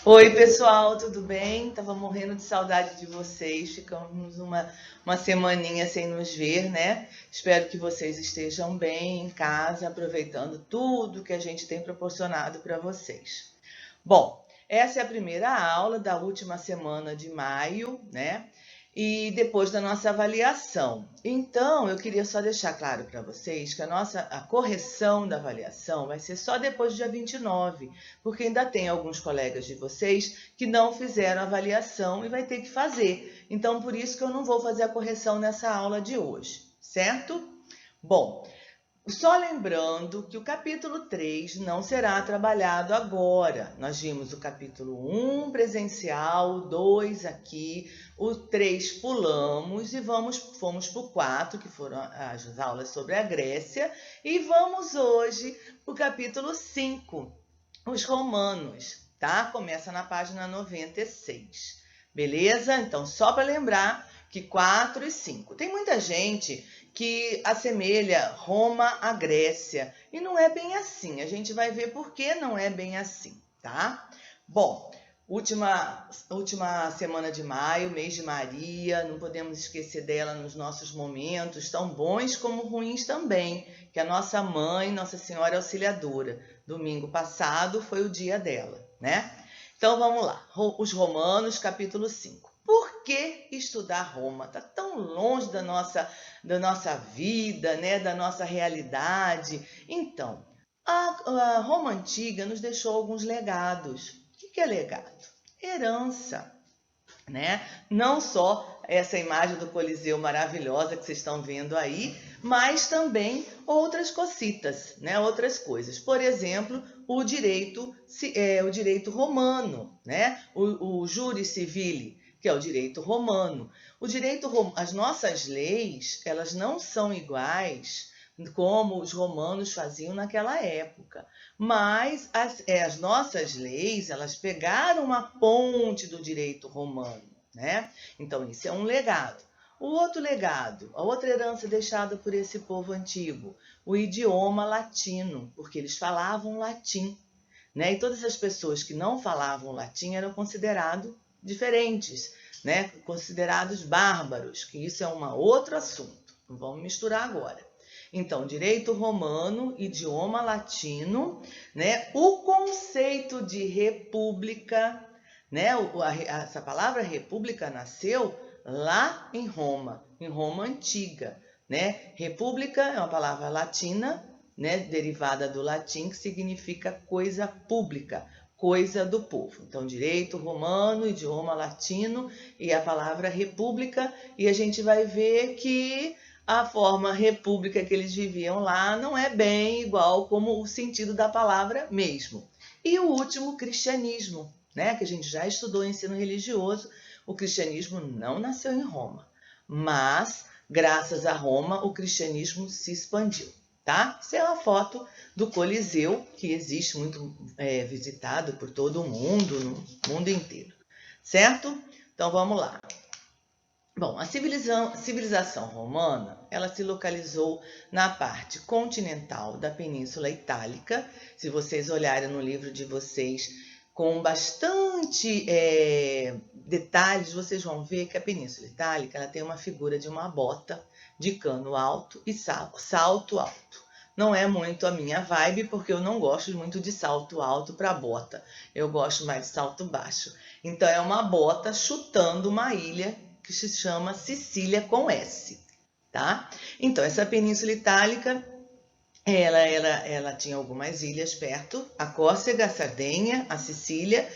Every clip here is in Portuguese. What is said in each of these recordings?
Oi, pessoal, tudo bem? Tava morrendo de saudade de vocês. Ficamos uma semaninha sem nos ver, né? Espero que vocês estejam bem em casa, aproveitando tudo que a gente tem proporcionado para vocês. Bom, essa é a primeira aula da última semana de maio, né? E depois da nossa avaliação. Então, eu queria só deixar claro para vocês que a correção da avaliação vai ser só depois do dia 29, porque ainda tem alguns colegas de vocês que não fizeram a avaliação e vai ter que fazer. Então, por isso que eu não vou fazer a correção nessa aula de hoje, certo? Bom, só lembrando que o capítulo 3 não será trabalhado agora. Nós vimos o capítulo 1 presencial, o 2 aqui, o 3 pulamos e fomos para o 4, que foram as aulas sobre a Grécia, e vamos hoje para o capítulo 5, os romanos, tá? Começa na página 96, beleza? Então, só para lembrar que 4 e 5. Tem muita gente que assemelha Roma à Grécia. E não é bem assim. A gente vai ver por que não é bem assim, tá? Bom, última semana de maio, mês de Maria, não podemos esquecer dela nos nossos momentos, tão bons como ruins também, que a nossa mãe, Nossa Senhora Auxiliadora, domingo passado foi o dia dela, né? Então vamos lá, os Romanos, capítulo 5. Por que estudar Roma? Está tão longe da nossa vida, né? Da nossa realidade. Então, a Roma Antiga nos deixou alguns legados. O que é legado? Herança, né? Não só essa imagem do Coliseu maravilhosa que vocês estão vendo aí, mas também outras cositas, né? Outras coisas. Por exemplo, o direito romano, né? O jure civile, que é o direito romano. As nossas leis, elas não são iguais como os romanos faziam naquela época. Mas as nossas leis, elas pegaram uma ponte do direito romano, né? Então, isso é um legado. O outro legado, a outra herança deixada por esse povo antigo, o idioma latino, porque eles falavam latim, né? E todas as pessoas que não falavam latim eram considerados diferentes, né? Considerados bárbaros, que isso é um outro assunto. Não vamos misturar agora. Então, direito romano, idioma latino, né? O conceito de república, né? Essa palavra república nasceu lá em Roma antiga, né? República é uma palavra latina, né? Derivada do latim, que significa coisa pública, coisa do povo. Então, direito romano, idioma latino e a palavra república, e a gente vai ver que a forma república que eles viviam lá não é bem igual como o sentido da palavra mesmo. E o último, cristianismo, né? Que a gente já estudou em ensino religioso. O cristianismo não nasceu em Roma, mas graças a Roma o cristianismo se expandiu, tá? Isso é uma foto do Coliseu, que existe muito visitado por todo o mundo, no mundo inteiro, certo? Então vamos lá. Bom, a civilização romana, ela se localizou na parte continental da Península Itálica. Se vocês olharem no livro de vocês com bastante detalhes, vocês vão ver que a Península Itálica ela tem uma figura de uma bota de cano alto e salto alto. Não é muito a minha vibe, porque eu não gosto muito de salto alto para bota. Eu gosto mais de salto baixo. Então, é uma bota chutando uma ilha que se chama Sicília com S, tá? Então, essa Península Itálica, ela tinha algumas ilhas perto, a Córcega, a Sardenha, a Sicília.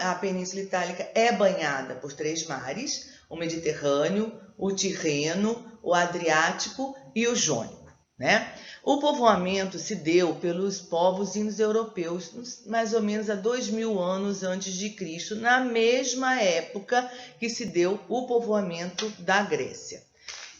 A Península Itálica é banhada por 3 mares, o Mediterrâneo, o Tirreno, o Adriático e o Jônico, né? O povoamento se deu pelos povos indo-europeus, mais ou menos há 2000 anos antes de Cristo, na mesma época que se deu o povoamento da Grécia.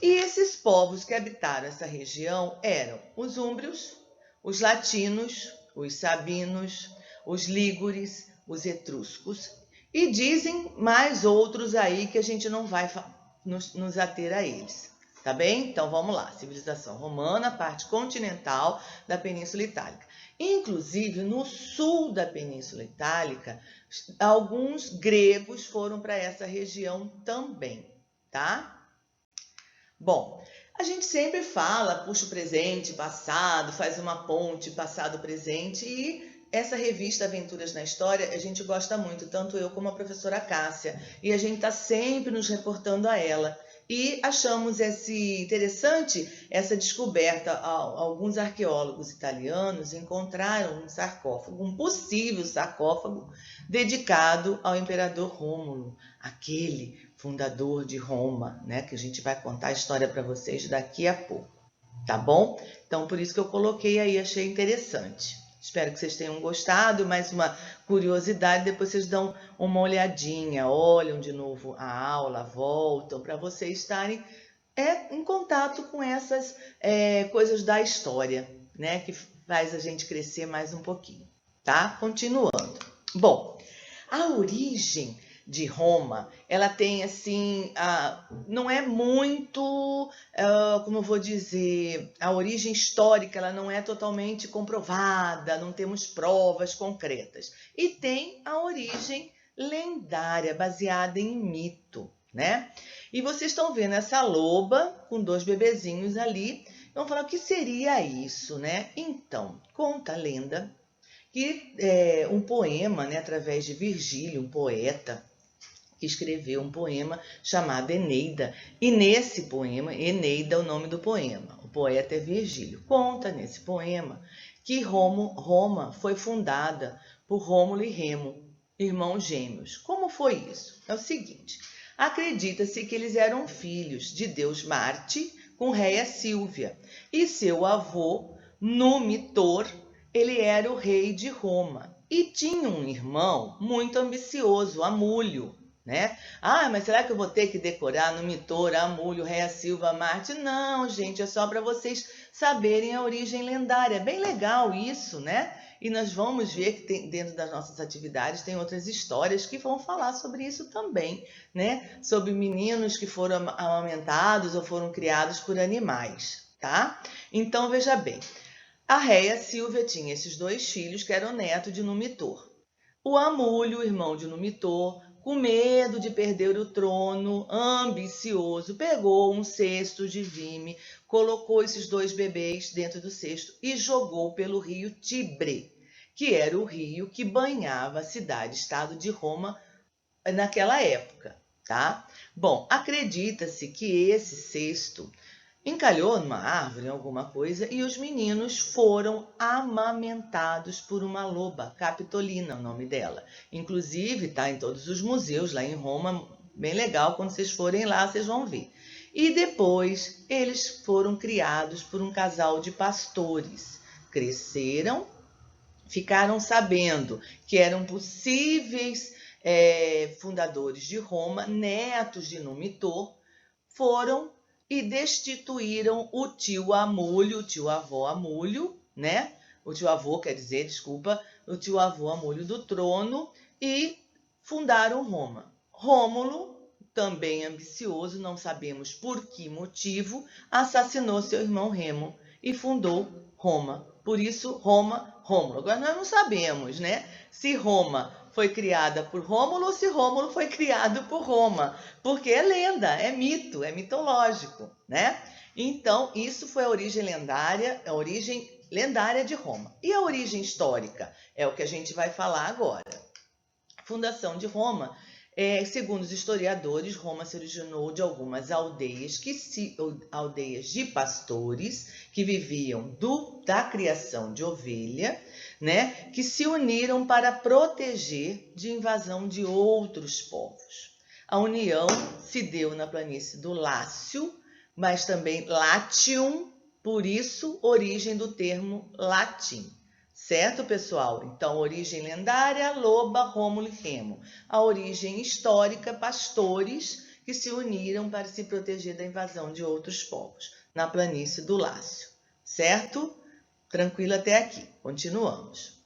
E esses povos que habitaram essa região eram os úmbrios, os latinos, os sabinos, os lígures, os etruscos, e dizem mais outros aí que a gente não vai nos ater a eles. Tá bem? Então vamos lá. Civilização romana, parte continental da Península Itálica. Inclusive, no sul da Península Itálica, alguns gregos foram para essa região também, tá? Bom, a gente sempre fala, puxa o presente, passado, faz uma ponte passado-presente e essa revista Aventuras na História a gente gosta muito, tanto eu como a professora Cássia, e a gente está sempre nos reportando a ela. E achamos interessante essa descoberta. Alguns arqueólogos italianos encontraram um sarcófago, um possível sarcófago dedicado ao imperador Rômulo, aquele fundador de Roma, né? Que a gente vai contar a história para vocês daqui a pouco, tá bom? Então, por isso que eu coloquei aí, achei interessante. Espero que vocês tenham gostado. Mais uma curiosidade, depois vocês dão uma olhadinha, olham de novo a aula, voltam, para vocês estarem em contato com essas coisas da história, né? Que faz a gente crescer mais um pouquinho, tá? Continuando. Bom, a origem de Roma, ela tem assim, não é muito, como eu vou dizer, a origem histórica, ela não é totalmente comprovada, não temos provas concretas. E tem a origem lendária, baseada em mito, né? E vocês estão vendo essa loba com 2 bebezinhos ali, vão falar o que seria isso, né? Então, conta a lenda que um poema, né, através de Virgílio, um poeta, que escreveu um poema chamado Eneida. E nesse poema, Eneida é o nome do poema, o poeta é Virgílio. Conta nesse poema que Roma foi fundada por Rômulo e Remo, irmãos gêmeos. Como foi isso? É o seguinte, acredita-se que eles eram filhos de Deus Marte com Réia Sílvia, e seu avô, Numitor, ele era o rei de Roma, e tinha um irmão muito ambicioso, Amúlio, né? Mas será que eu vou ter que decorar Numitor, Amúlio, Réia Sílvia, Marte? Não, gente, é só para vocês saberem a origem lendária. É bem legal isso, né? E nós vamos ver que dentro das nossas atividades tem outras histórias que vão falar sobre isso também, né? Sobre meninos que foram amamentados ou foram criados por animais, tá? Então, veja bem, a Réia Sílvia tinha esses 2 filhos que eram netos de Numitor. O Amúlio, irmão de Numitor, com medo de perder o trono, ambicioso, pegou um cesto de vime, colocou esses 2 bebês dentro do cesto e jogou pelo rio Tibre, que era o rio que banhava a cidade-estado de Roma naquela época, tá? Bom, acredita-se que esse cesto encalhou numa árvore, alguma coisa, e os meninos foram amamentados por uma loba, Capitolina, o nome dela. Inclusive, está em todos os museus lá em Roma, bem legal, quando vocês forem lá, vocês vão ver. E depois, eles foram criados por um casal de pastores. Cresceram, ficaram sabendo que eram possíveis fundadores de Roma, netos de Numitor, foram e destituíram o tio Amúlio, o tio-avô Amúlio, né? O tio-avô, quer dizer, desculpa, o tio-avô Amúlio do trono e fundaram Roma. Rômulo, também ambicioso, não sabemos por que motivo, assassinou seu irmão Remo e fundou Roma. Por isso, Rômulo. Agora, nós não sabemos, né? Se Roma foi criada por Rômulo ou se Rômulo foi criado por Roma, porque é lenda, é mito, é mitológico, né? Então, isso foi a origem lendária de Roma. E a origem histórica é o que a gente vai falar agora. A fundação de Roma, segundo os historiadores, Roma se originou de algumas aldeias, aldeias de pastores que viviam da criação de ovelha, né, que se uniram para proteger de invasão de outros povos. A união se deu na planície do Lácio, mas também Latium, por isso origem do termo latim. Certo, pessoal? Então, origem lendária, loba, Rômulo e Remo. A origem histórica, pastores que se uniram para se proteger da invasão de outros povos, na planície do Lácio. Certo? Tranquilo até aqui. Continuamos.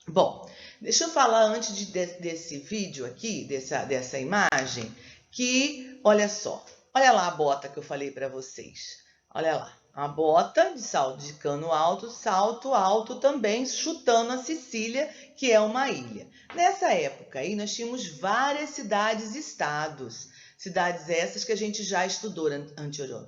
Bom, deixa eu falar antes desse vídeo aqui, dessa imagem, que, olha só, Olha lá a bota que eu falei para vocês. Olha lá, a bota de salto de cano alto, salto alto também, chutando a Sicília, que é uma ilha. Nessa época aí, nós tínhamos várias cidades-estados. Cidades essas que a gente já estudou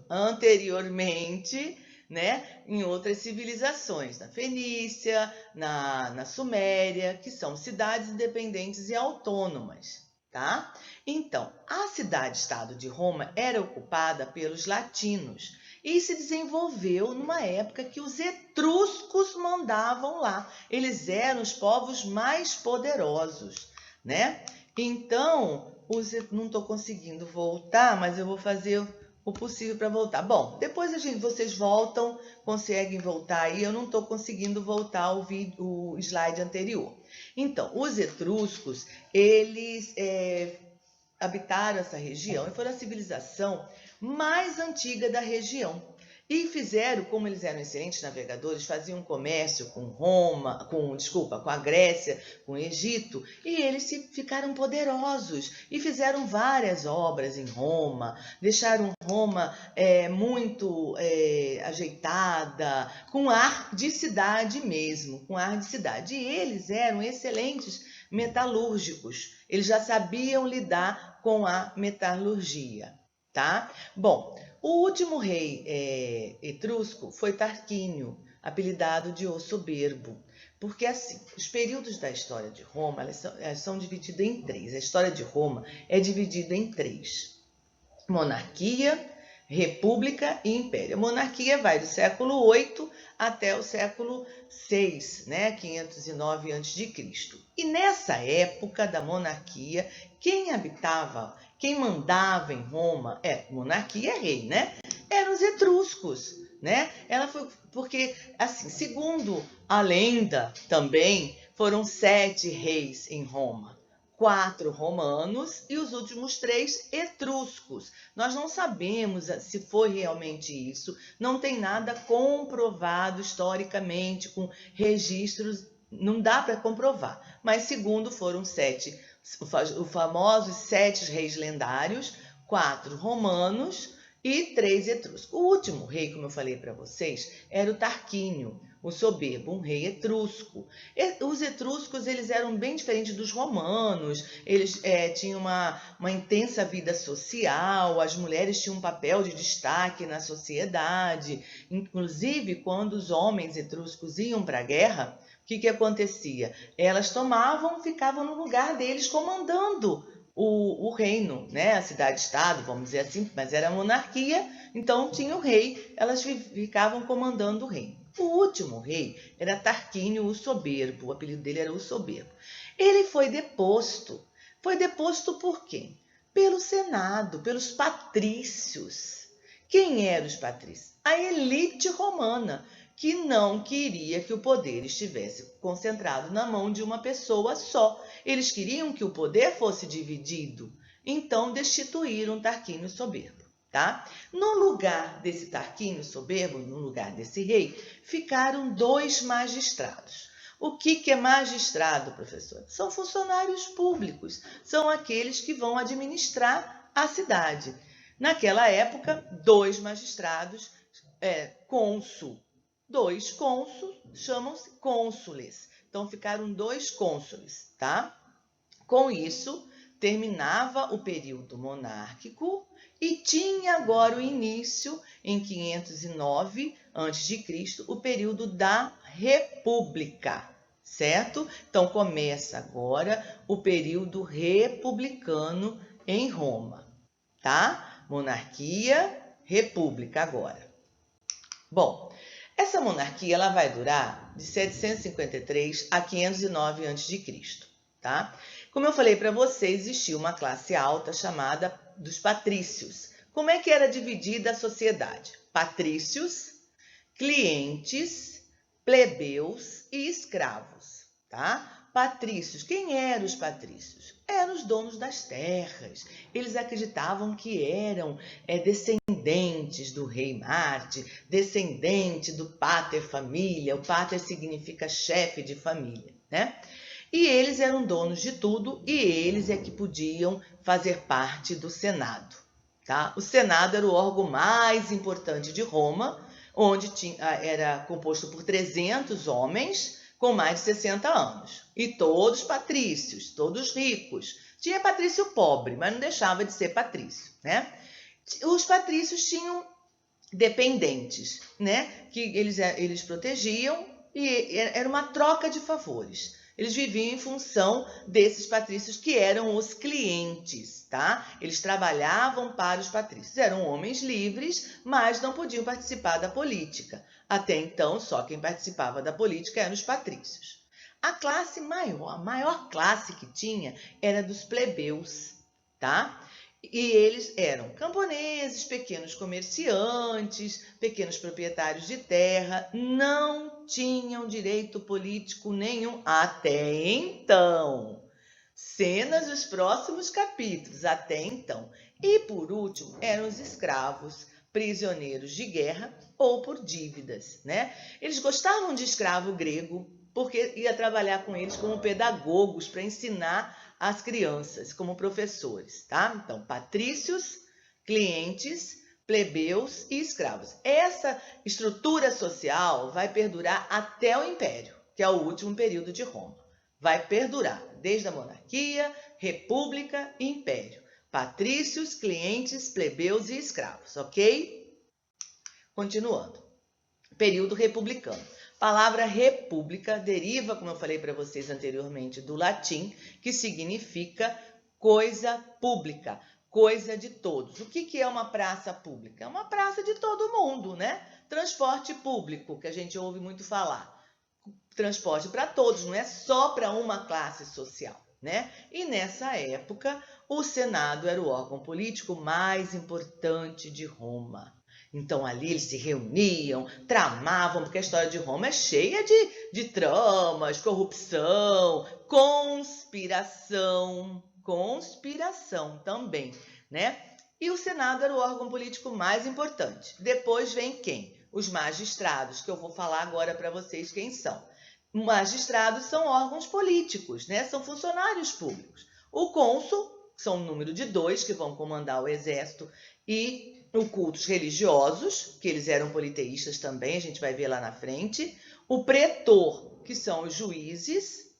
anteriormente, né, em outras civilizações, na Fenícia, na Suméria, que são cidades independentes e autônomas, tá? Então, a cidade-estado de Roma era ocupada pelos latinos e se desenvolveu numa época que os etruscos mandavam lá. Eles eram os povos mais poderosos, né? Então, não estou conseguindo voltar, mas eu vou fazer o possível para voltar. Bom, depois vocês voltam, conseguem voltar aí. Eu não estou conseguindo voltar ao o slide anterior. Então, os etruscos, eles habitaram essa região e foram a civilização mais antiga da região. E fizeram, como eles eram excelentes navegadores, faziam comércio com Roma, com a Grécia, com o Egito, e eles ficaram poderosos e fizeram várias obras em Roma, deixaram Roma muito ajeitada, com ar de cidade mesmo, com ar de cidade. E eles eram excelentes metalúrgicos, eles já sabiam lidar com a metalurgia, tá? Bom, o último rei etrusco foi Tarquínio, apelidado de O Soberbo, porque assim, os períodos da história de Roma elas são divididos em três. A história de Roma é dividida em três: monarquia, república e império. A monarquia vai do século 8 até o século 6, né? 509 a.C. E nessa época da monarquia, quem mandava em Roma, monarquia é rei, né? Eram os etruscos, né? Ela foi porque, assim, segundo a lenda também, foram 7 reis em Roma. 4 romanos e os últimos 3 etruscos. Nós não sabemos se foi realmente isso, não tem nada comprovado historicamente, com registros, não dá para comprovar. Mas segundo foram 7, os famosos 7 reis lendários, 4 romanos e 3 etruscos. O último rei, como eu falei para vocês, era o Tarquínio, o Soberbo, um rei etrusco. Os etruscos eles eram bem diferentes dos romanos, eles tinham uma intensa vida social, as mulheres tinham um papel de destaque na sociedade. Inclusive, quando os homens etruscos iam para a guerra, o que acontecia? Elas ficavam no lugar deles comandando o reino, né? A cidade-estado, vamos dizer assim, mas era a monarquia, então tinha o rei, elas ficavam comandando o reino. O último rei era Tarquínio o Soberbo, o apelido dele era o Soberbo. Ele foi deposto. Foi deposto por quem? Pelo Senado, pelos patrícios. Quem eram os patrícios? A elite romana, que não queria que o poder estivesse concentrado na mão de uma pessoa só. Eles queriam que o poder fosse dividido. Então destituíram Tarquínio Soberbo. Tá? No lugar desse Tarquínio Soberbo, no lugar desse rei, ficaram 2 magistrados. O que é magistrado, professor? São funcionários públicos, são aqueles que vão administrar a cidade. Naquela época, 2 magistrados, cônsul. 2 cônsuls chamam-se cônsules. Então, ficaram 2 cônsules, tá? Com isso, terminava o período monárquico e tinha agora o início, em 509 a.C., o período da República, certo? Então, começa agora o período republicano em Roma, tá? Monarquia, república agora. Bom, essa monarquia ela vai durar de 753 a 509 a.C., tá? Como eu falei para vocês, existia uma classe alta chamada dos patrícios. Como é que era dividida a sociedade? Patrícios, clientes, plebeus e escravos, tá? Patrícios, quem eram os patrícios? Eram os donos das terras. Eles acreditavam que eram descendentes do rei Marte, descendente do pater família. O pater significa chefe de família, né? E eles eram donos de tudo e eles é que podiam fazer parte do Senado, tá? O Senado era o órgão mais importante de Roma, onde era composto por 300 homens com mais de 60 anos. E todos patrícios, todos ricos. Tinha patrício pobre, mas não deixava de ser patrício, né? Os patrícios tinham dependentes, né? Que eles protegiam e era uma troca de favores. Eles viviam em função desses patrícios que eram os clientes, tá? Eles trabalhavam para os patrícios. Eram homens livres, mas não podiam participar da política. Até então, só quem participava da política eram os patrícios. A classe maior, a maior classe que tinha era dos plebeus, tá? E eles eram camponeses, pequenos comerciantes, pequenos proprietários de terra, não tinham direito político nenhum até então. Cenas dos próximos capítulos, até então. E, por último, eram os escravos, prisioneiros de guerra ou por dívidas, né? Eles gostavam de escravo grego porque ia trabalhar com eles como pedagogos para ensinar as crianças, como professores, tá? Então, patrícios, clientes, plebeus e escravos. Essa estrutura social vai perdurar até o Império, que é o último período de Roma. Vai perdurar desde a monarquia, república e império. Patrícios, clientes, plebeus e escravos, ok? Continuando. Período republicano. A palavra república deriva, como eu falei para vocês anteriormente, do latim, que significa coisa pública, coisa de todos. O que é uma praça pública? É uma praça de todo mundo, né? Transporte público, que a gente ouve muito falar. Transporte para todos, não é só para uma classe social, né? E nessa época, o Senado era o órgão político mais importante de Roma. Então, ali eles se reuniam, tramavam, porque a história de Roma é cheia de tramas, corrupção, conspiração também, né? E o Senado era o órgão político mais importante. Depois vem quem? Os magistrados, que eu vou falar agora para vocês quem são. Magistrados são órgãos políticos, né? São funcionários públicos. O cônsul, são um número de 2 que vão comandar o exército, e os cultos religiosos, que eles eram politeístas também, a gente vai ver lá na frente. O pretor, que são os juízes.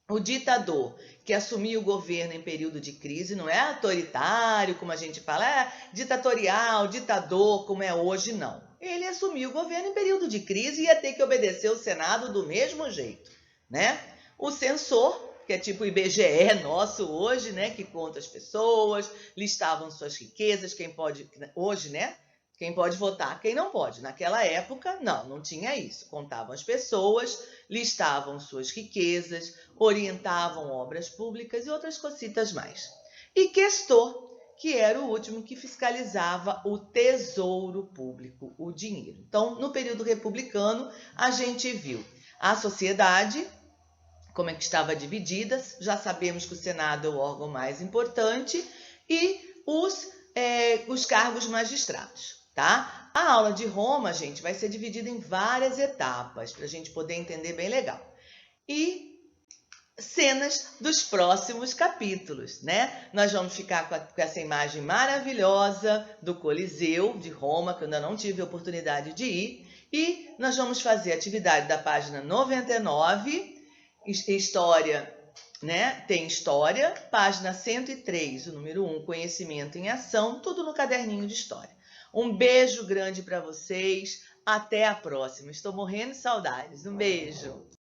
O ditador, que assumia o governo em período de crise, não é autoritário, como a gente fala, ditatorial, ditador, como é hoje, não. Ele assumiu o governo em período de crise e ia ter que obedecer o Senado do mesmo jeito, né? O censor, que é tipo o IBGE nosso hoje, né? Que conta as pessoas, listavam suas riquezas, quem pode... Hoje, né? Quem pode votar, quem não pode. Naquela época, não tinha isso. Contavam as pessoas, listavam suas riquezas, orientavam obras públicas e outras cositas mais. E questor, que era o último que fiscalizava o tesouro público, o dinheiro. Então, no período republicano, a gente viu a sociedade, como é que estava dividida, já sabemos que o Senado é o órgão mais importante, e os cargos magistrados, tá? A aula de Roma, gente, vai ser dividida em várias etapas, para a gente poder entender bem legal. E cenas dos próximos capítulos, né? Nós vamos ficar com essa imagem maravilhosa do Coliseu de Roma, que eu ainda não tive a oportunidade de ir, e nós vamos fazer a atividade da página 99, história, né? Tem história, página 103, o número 1, conhecimento em ação, tudo no caderninho de história. Um beijo grande para vocês, até a próxima. Estou morrendo de saudades. Um beijo.